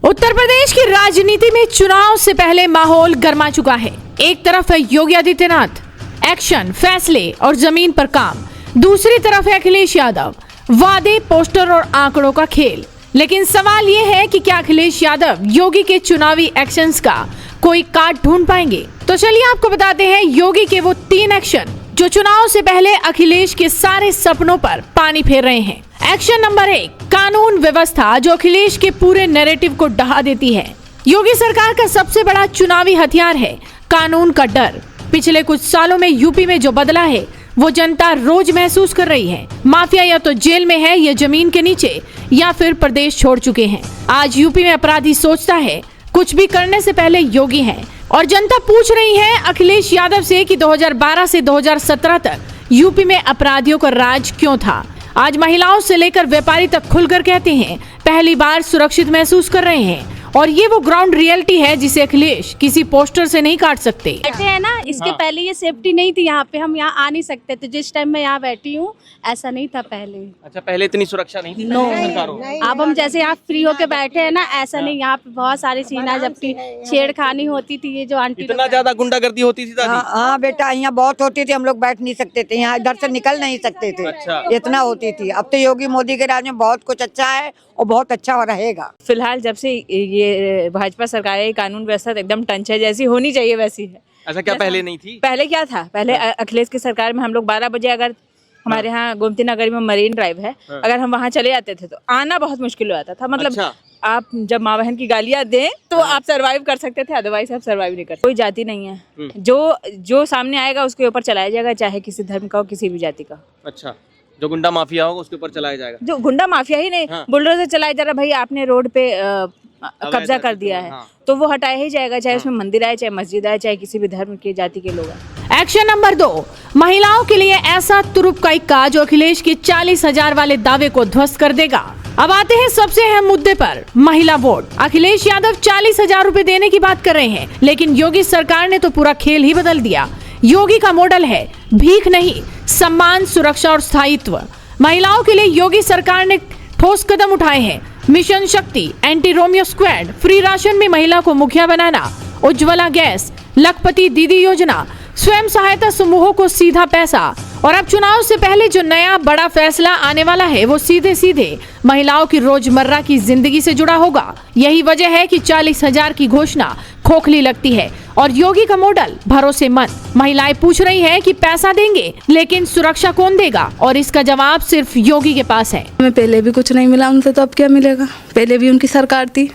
उत्तर प्रदेश की राजनीति में चुनाव से पहले माहौल गर्मा चुका है। एक तरफ है योगी आदित्यनाथ, एक्शन, फैसले और जमीन पर काम। दूसरी तरफ है अखिलेश यादव, वादे, पोस्टर और आंकड़ों का खेल। लेकिन सवाल ये है कि क्या अखिलेश यादव योगी के चुनावी एक्शंस का कोई काट ढूंढ पाएंगे? तो चलिए आपको बताते हैं योगी के वो 3 एक्शन जो चुनाव से पहले अखिलेश के सारे सपनों पर पानी फेर रहे हैं। एक्शन नंबर 1, कानून व्यवस्था, जो अखिलेश के पूरे नैरेटिव को ढहा देती है। योगी सरकार का सबसे बड़ा चुनावी हथियार है कानून का डर। पिछले कुछ सालों में यूपी में जो बदला है वो जनता रोज महसूस कर रही है। माफिया या तो जेल में है या जमीन के नीचे या फिर प्रदेश छोड़ चुके हैं। आज यूपी में अपराधी सोचता है कुछ भी करने से पहले योगी है, और जनता पूछ रही है अखिलेश यादव से कि 2012 से 2017 तक यूपी में अपराधियों का राज क्यों था। आज महिलाओं से लेकर व्यापारी तक खुलकर कहते हैं पहली बार सुरक्षित महसूस कर रहे हैं, और ये वो ग्राउंड रियलिटी है जिसे अखिलेश किसी पोस्टर से नहीं काट सकते। बैठे हैं ना, इसके पहले ये सेफ्टी नहीं थी, यहाँ पे हम यहाँ आ नहीं सकते थे। जिस टाइम मैं यहाँ बैठी हूँ ऐसा नहीं था पहले। अच्छा, पहले इतनी सुरक्षा नहीं थी? नो, अब हम जैसे यहाँ फ्री होके बैठे हैं ना, ऐसा नहीं। यहाँ पे बहुत सारी सीना जबकि छेड़खानी होती थी, ये जो आंटी इतना ज्यादा गुंडागर्दी होती थी दादी? हाँ बेटा, यहाँ बहुत होती थी, हम लोग बैठ नहीं सकते थे, यहाँ इधर से निकल नहीं सकते थे। अच्छा। इतना होती थी। अब तो योगी मोदी के राज में बहुत कुछ अच्छा है और बहुत अच्छा रहेगा। फिलहाल जब से ये भाजपा सरकार है, कानून व्यवस्था एकदम टंच है, जैसी होनी चाहिए वैसी है। ऐसा क्या पहले नहीं थी? पहले क्या था? पहले अखिलेश की सरकार में हम लोग 12 बजे अगर हमारे यहाँ गोमती नगर में मरीन ड्राइव है, अगर हम वहाँ चले जाते थे तो आना बहुत मुश्किल हो जाता था। मतलब अच्छा। आप जब माँ बहन की गालियाँ दें तो आप सरवाइव कर सकते थे, अदरवाइज आप सरवाइव नहीं कर सकते। कोई जाति नहीं है, जो सामने आएगा उसके ऊपर चलाया जाएगा, चाहे किसी धर्म का हो, किसी भी जाति का। अच्छा, जो गुंडा माफिया होगा उसके ऊपर चलाया जाएगा? जो गुंडा माफिया ही नहीं, बुलडोजर चलाया जा रहा, भाई आपने रोड पे कब्जा कर दिया है तो वो हटाया ही जाएगा, चाहे उसमें मंदिर आए, चाहे मस्जिद आए, चाहे किसी भी धर्म की जाति के लोग आए। एक्शन नंबर 2, महिलाओं के लिए ऐसा तुरुप का इक्का जो अखिलेश के 40,000 वाले दावे को ध्वस्त कर देगा। अब आते हैं सबसे अहम मुद्दे पर, महिला वोट। अखिलेश यादव 40,000 रुपए देने की बात कर रहे हैं, लेकिन योगी सरकार ने तो पूरा खेल ही बदल दिया। योगी का मॉडल है भीख नहीं, सम्मान, सुरक्षा और स्थायित्व। महिलाओं के लिए योगी सरकार ने ठोस कदम उठाए हैं। मिशन शक्ति, anti Romeo squad, free ration में महिला को मुखिया बनाना, उज्ज्वला गैस, लखपति दीदी योजना, स्वयं सहायता समूहों को सीधा पैसा। और अब चुनाव से पहले जो नया बड़ा फैसला आने वाला है वो सीधे सीधे महिलाओं की रोजमर्रा की जिंदगी से जुड़ा होगा। यही वजह है कि 40,000 की घोषणा खोखली लगती है और योगी का मॉडल भरोसेमंद। महिलाएं पूछ रही हैं कि पैसा देंगे लेकिन सुरक्षा कौन देगा, और इसका जवाब सिर्फ योगी के पास है। हमें पहले भी कुछ नहीं मिला उनसे, तो अब क्या मिलेगा? पहले भी उनकी सरकार थी,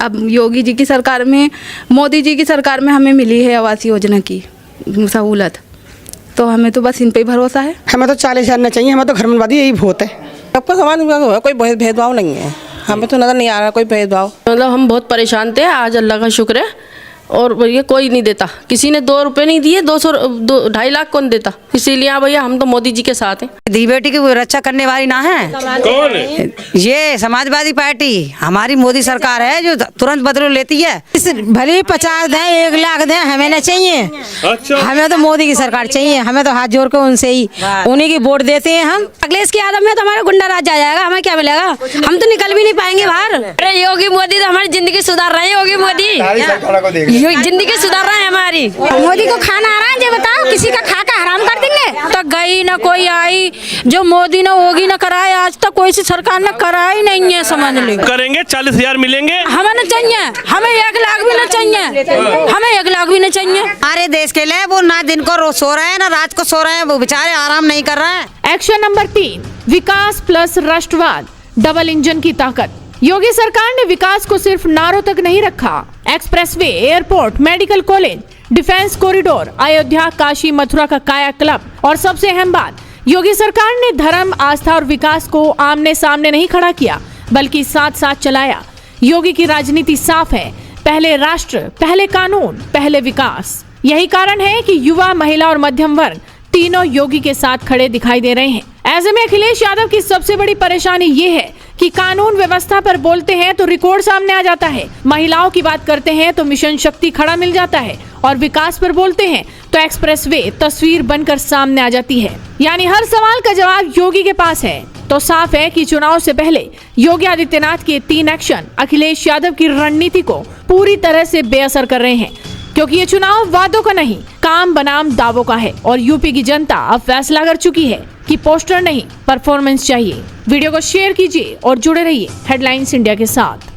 अब योगी जी की सरकार में, मोदी जी की सरकार में हमें मिली है आवास योजना की सहूलत, तो हमें तो बस इन पे ही भरोसा है। हमें तो 40,000 ना चाहिए, हमें तो घरमनवादी यही बहुत है। सबका समान कोई भेदभाव नहीं है, हमें तो नजर नहीं आ रहा कोई भेदभाव। मतलब हम बहुत परेशान थे, आज अल्लाह का शुक्र है। और ये कोई नहीं देता, किसी ने 2 रुपए नहीं दिए, 2.5 लाख कौन देता? इसीलिए हाँ भैया, हम तो मोदी जी के साथ हैं। दी बेटी की रक्षा करने वाली ना है कौन है? ये समाजवादी पार्टी हमारी मोदी सरकार है जो तुरंत बदल लेती है। भले 50 दें, 1 लाख दें, हमें ना चाहिए। अच्छा। हमें तो मोदी की सरकार चाहिए, हमें तो हाथ जोड़ के उनसे ही उन्हीं की वोट देते हैं हम। अखिलेश की यादव में तो हमारा गुंडा राज आ जाएगा, हमें क्या मिलेगा? हम तो निकल भी नहीं पाएंगे बाहर। अरे योगी मोदी तो हमारी जिंदगी सुधार रहे हैं। योगी मोदी जिंदगी सुधार रहे हैं हमारी। मोदी को खाना आ रहा है, ये बताओ, किसी का खा का हराम कर देंगे? तो गई ना कोई आई, जो मोदी ने होगी ना कराए, आज तक कोई सी सरकार ने कराई नहीं है, समझ लो। करेंगे 40,000 मिलेंगे, हमें न चाहिए, हमें 1 लाख भी न चाहिए, हमें 1 लाख भी न चाहिए। हमारे देश के लिए वो ना दिन को सो रहे हैं ना रात को सो रहे हैं, वो बेचारे आराम नहीं कर रहे हैं। एक्शन नंबर 3, विकास प्लस राष्ट्रवाद, डबल इंजन की ताकत। योगी सरकार ने विकास को सिर्फ नारों तक नहीं रखा। Expressway, airport, medical college, defence corridor, Ayodhya, Kashi, Mathura का काया क्लब, और सबसे अहम बात, योगी सरकार ने धर्म, आस्था और विकास को आमने सामने नहीं खड़ा किया, बल्कि साथ साथ चलाया। योगी की राजनीति साफ है, पहले राष्ट्र, पहले कानून, पहले विकास। यही कारण है कि युवा, महिला और मध्यम वर्ग तीनों योगी के साथ खड़े दिखाई दे रहे हैं। ऐसे में अखिलेश यादव की सबसे बड़ी परेशानी ये है कि कानून व्यवस्था पर बोलते हैं तो रिकॉर्ड सामने आ जाता है, महिलाओं की बात करते हैं तो मिशन शक्ति खड़ा मिल जाता है, और विकास पर बोलते हैं तो एक्सप्रेसवे तस्वीर बनकर सामने आ जाती है। यानी हर सवाल का जवाब योगी के पास है। तो साफ है कि चुनाव से पहले योगी आदित्यनाथ के 3 एक्शन अखिलेश यादव की रणनीति को पूरी तरह से बेअसर कर रहे हैं, क्योंकि ये चुनाव वादों का नहीं काम बनाम दावों का है और यूपी की जनता अब फैसला कर चुकी है कि पोस्टर नहीं परफॉर्मेंस चाहिए। वीडियो को शेयर कीजिए और जुड़े रहिए हेडलाइंस इंडिया के साथ।